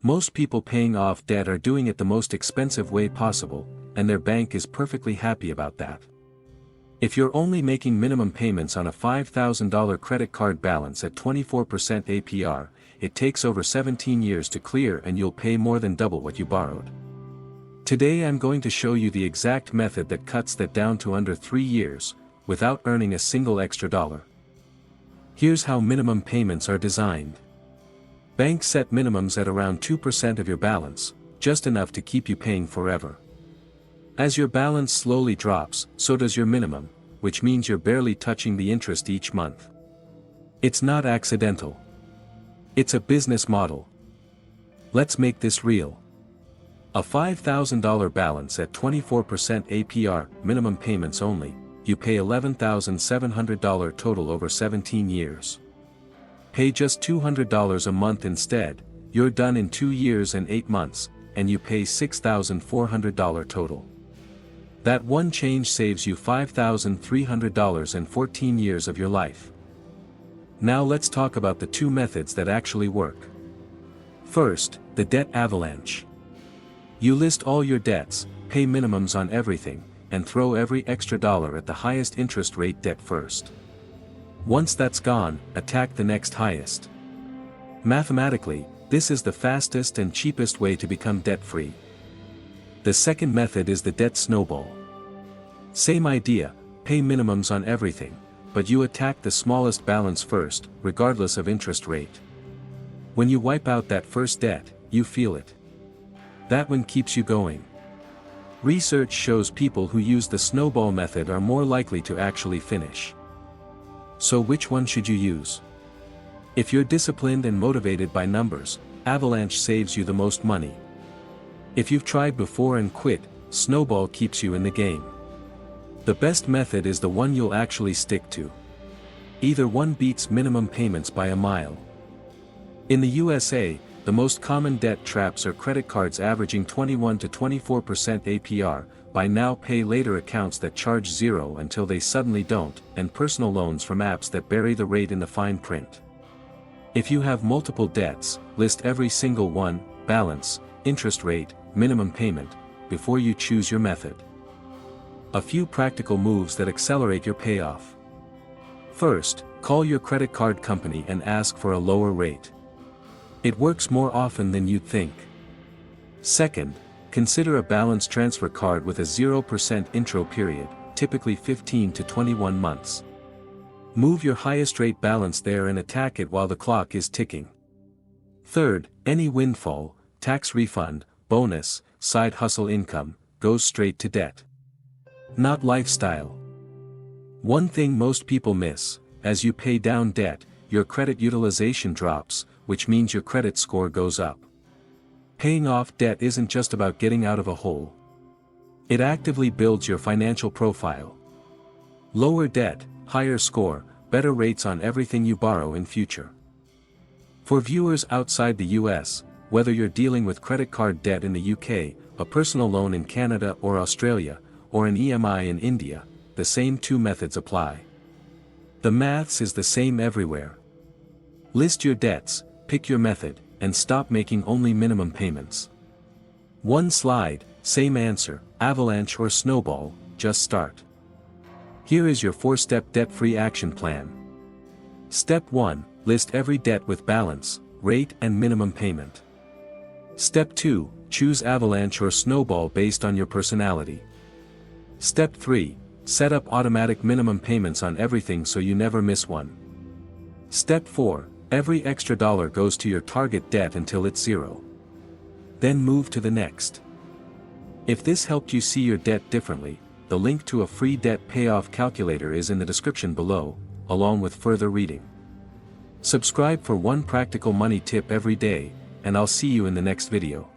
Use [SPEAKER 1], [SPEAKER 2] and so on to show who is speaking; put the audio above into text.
[SPEAKER 1] Most people paying off debt are doing it the most expensive way possible, and their bank is perfectly happy about that. If you're only making minimum payments on a $5,000 credit card balance at 24% APR, it takes over 17 years to clear and you'll pay more than double what you borrowed. Today I'm going to show you the exact method that cuts that down to under 3 years, without earning a single extra dollar. Here's how minimum payments are designed. Banks set minimums at around 2% of your balance, just enough to keep you paying forever. As your balance slowly drops, so does your minimum, which means you're barely touching the interest each month. It's not accidental. It's a business model. Let's make this real. A $5,000 balance at 24% APR, minimum payments only, you pay $11,700 total over 17 years. Pay just $200 a month instead, you're done in 2 years and 8 months, and you pay $6,400 total. That one change saves you $5,300 and 14 years of your life. Now let's talk about the 2 methods that actually work. First, the debt avalanche. You list all your debts, pay minimums on everything, and throw every extra dollar at the highest interest rate debt first. Once that's gone, attack the next highest. Mathematically, this is the fastest and cheapest way to become debt-free. The second method is the debt snowball. Same idea, pay minimums on everything, but you attack the smallest balance first, regardless of interest rate. When you wipe out that first debt, you feel it. That one keeps you going. Research shows people who use the snowball method are more likely to actually finish. So which one should you use? If you're disciplined and motivated by numbers, Avalanche saves you the most money. If you've tried before and quit, Snowball keeps you in the game. The best method is the one you'll actually stick to. Either one beats minimum payments by a mile. In the USA, the most common debt traps are credit cards averaging 21 to 24% APR, buy now pay later accounts that charge 0 until they suddenly don't, and personal loans from apps that bury the rate in the fine print. If you have multiple debts, list every single one, balance, interest rate, minimum payment, before you choose your method. A few practical moves that accelerate your payoff. First, call your credit card company and ask for a lower rate. It works more often than you'd think. Second, consider a balance transfer card with a 0% intro period, typically 15 to 21 months. Move your highest rate balance there and attack it while the clock is ticking. Third, any windfall, tax refund, bonus, side hustle income, goes straight to debt. Not lifestyle. One thing most people miss, as you pay down debt, your credit utilization drops, which means your credit score goes up. Paying off debt isn't just about getting out of a hole. It actively builds your financial profile. Lower debt, higher score, better rates on everything you borrow in future. For viewers outside the US, whether you're dealing with credit card debt in the UK, a personal loan in Canada or Australia, or an EMI in India, the same 2 methods apply. The maths is the same everywhere. List your debts, pick your method, and stop making only minimum payments. One slide, same answer, Avalanche or Snowball, just start. Here is your 4-step debt-free action plan. Step 1, list every debt with balance, rate and minimum payment. Step 2, choose Avalanche or Snowball based on your personality. Step 3, set up automatic minimum payments on everything so you never miss one. Step 4, every extra dollar goes to your target debt until it's 0. Then move to the next. If this helped you see your debt differently, the link to a free debt payoff calculator is in the description below, along with further reading. Subscribe for one practical money tip every day, and I'll see you in the next video.